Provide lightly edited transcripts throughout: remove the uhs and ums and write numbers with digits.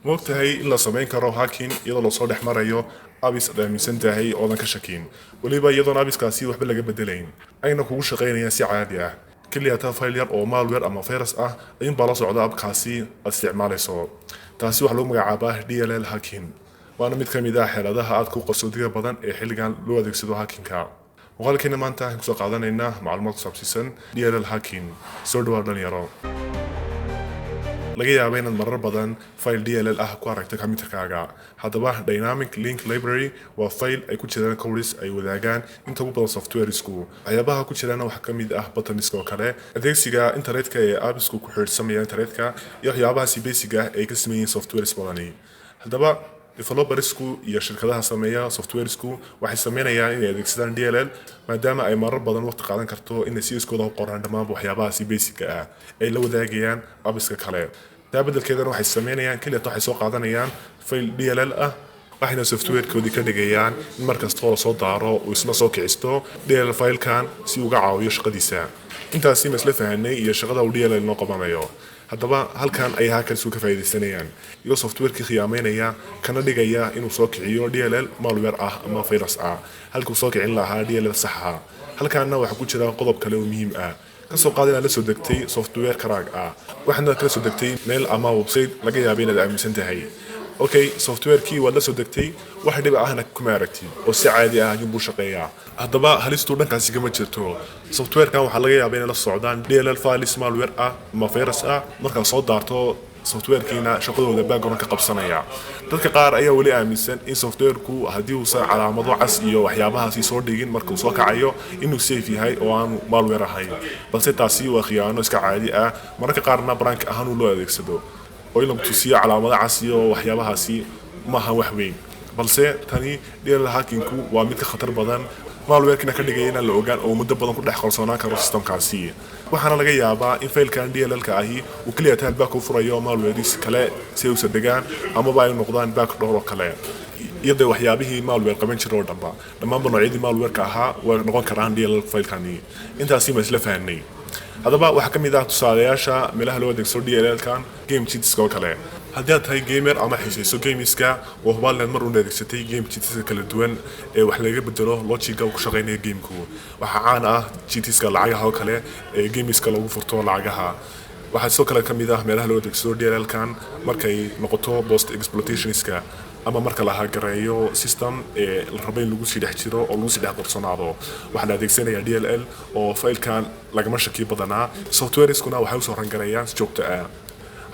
moogtahay in la samayn karo hacking iyadoo la soo dhex marayo abis aad aaminsan tahay oodan ka shakin waliba iyadoon abiskaasi waxba laga bedelayn ayna kugu shaqaynayaan si caadi ah kaliya taa file yar oo malware ama virus ah ayuun baa la socda abkaasi aad isticmaalayso taasi waxaa lagu magacaabaa DLL hacking waana mid ka mid ah xeeladaha aad ku qarsoodiga badan ee xilligan loo adeegsado hackingka muuqaalkeena maanta waxaan kusoo qaadanaynaa macluumaad ku saabsan DLL hacking soo dhawaad dhalinyaro laga yaabo inaad marar badan file DLL ah ku aragto computerkaaga haddaba dynamic link library waa file ay ku jiraan codes ay wadaagaan inta ugu badan softwaresku waxyaabaha ku jirana waxaa ka mid ah buttonska oo kale adeegsiga internetka ee appsku ku xidhiidhsamaya internetka iyo waxyaabahaasi basic ah ay ka sameeyeen softwares badani haddaba developersku iyo shirkadaha sameeya softwaresku waxay sameynayaan inay adeegsadaan DLL maadaama ay marar badan waqti qaadan karto inay si iskooda u qoraan dhammaan waxyaabahaasi basic ah ay la wadaagayaan appska kale beddelkeedana waxay sameynayaan kaliya waxay soo qaadanayaan file DLL ah waxayna softwarekoodii ka dhigayaan in markasta la soo daaro uu isla soo kicisto DLL filekan si uu uga caawiyo shaqadiisa intaasi ma isla fahanay iyo shaqada uu DLL noo qabanayo haddaba halkan ay hackers ka faa'iideysanayaan iyo softwareki khiyaameynaya kana dhigaya inuu soo kiciyo DLL malware ah ama virus ah halkuu soo kicin lahaa DLL sax ah halkaana waxa ku jira qodob kale oo muhiim ah kasoo qaadina la soo degtay software crack ah waxaana kala soo degtay mail ama website laga yaabo inaad aaminsan tahay okay softwarekii waa la soo degtay wax dhib ahna kuma aragtid oo si caadi ah ayuu shaqeeyaa haddaba halistu dhankaasi kama jirto softwarekan waxaa laga yaabaa inay la socdaan DLL files malware ah ama virus ah marka soo daarto softwarekiina shaqadooda background ka qabsanaya dadka qaar ayaa wali aaminsan in softwareku hadii uu sa calaamado cas iyo waxyaabahaasi soo dhigin marka uu soo kacayo inuu safe yahay oo aan malware ahayn balse taasi waa khiyaano iska caadi ah marka qaarna prank ahaan loo adeegsado oo in lagu tusiyo calaamado cas iyo waxyaabahaasi ma aha wax weyn balse tani DLL hackingku waa mid ka khatar badan malwarekina ka dhigayna la ogaan oo muddo badan ku dhex qarsoonaan karo systemkaasi waxaana laga yaabaa in filekan DLL-ka ahi uu kaliya tahay back u furayo malwares kale si ay u sadegaan ama ay noqdaan backdoor kale iyadoo waxyaabihii malware qaban jiray oo dhammaan noocyadii malware-ka ahaa way noqon karaan DLL filekani intaasi ma isla fahanay haddaba waxaa ka mid ah tusaalayaasha meelaha loo adeegsado DLL-kan game cheatska oo kale haddii aad tahay gamer ama xiisayso gameska oo hubaaleen mar uun adeegsatay game cheatska kala duwan ee wax laga bedelo logiga ku shaqeynaya gameku waxaa caan ah cheatska lacagaha oo kale ee gameska lagu furto lacagaha waxaa sidoo kale ka mid ah meelaha loo adeegsado DLL-kan markay noqoto post exploitationska ama marka la hagareeyo system ee la rabo in lagu sii dhex jiro oo lagu sii dhex qarsanaado waxa la adeegsanayaa DLL oo filekan lagama shaki badanaa softwareskuna waxay u soo rangareeyaan si joogto ah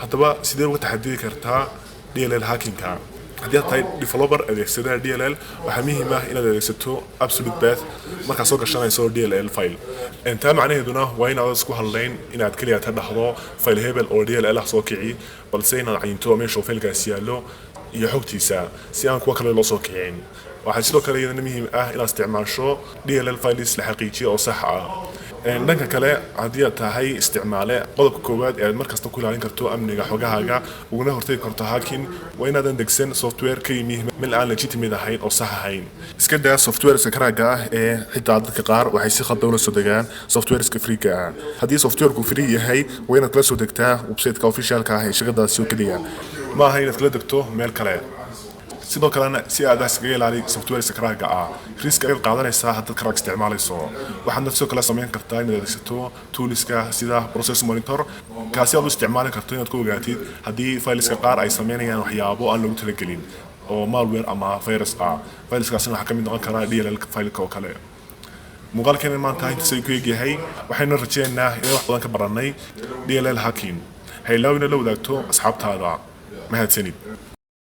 haddaba sidee uga taxadiri kartaa DLL hackingka haddii aad tahay developer adeegsada DLL waxaa muhiim ah inaad adeegsato absolute path markaad soo gashanayso DLL file intaa macnaheeduna waa inaad isku hadlayn inaad kaliya ta dhahdo file hebel oo DLL ah soo kici balse inaad cayinto meesha filekaasi yaallo iyo xogtiisa si aan kuwa kale loo soo kicin waxaa sidoo kale iyadana muhiim ah inaad isticmaasho DLL files la xaqiijiyo oo sax ah dhanka kale haddii aad tahay isticmaale qodobka koowaad ee aad markasta ku ilaalin karto amniga xogahaaga uguna hortagi karto hacking waa inaadan degsan software ka yimi meel aan legitimate ahayn oo sax ahayn iska daa softwareska crack ah ee xitaa dadka qaar waxay si khaldan ula soo degaan softwareska free-ga ah haddii softwareku free yahay waa inaad kala soo degtaa website-ka officialka ah ee shaqadaasi oo keliya ma aha inaad kala degto meel kale sidoo kalena si aad iskaga ilaali softwareka crack ah risk ay qaadanaysaa hadda crack isticmaalayso waxaad sidoo kale sameyn kartaa inaad adeegsato toolska sida process monitor kaasi aad u isticmaali karto inaad ku ogaatid haddii fileska qaar ay sameynayaan waxyaabo aan lagu talagelin oo malware ama virus ah fileskaasina waxaa ka mid noqon karaa DLL fileka oo kale muuqaalkeena maanta inta say ku egyahay waxayna rajeynaynaa in wax badan ka baranay DLL hacking haylaawina la wadaagto asxaabtaada mahadsanid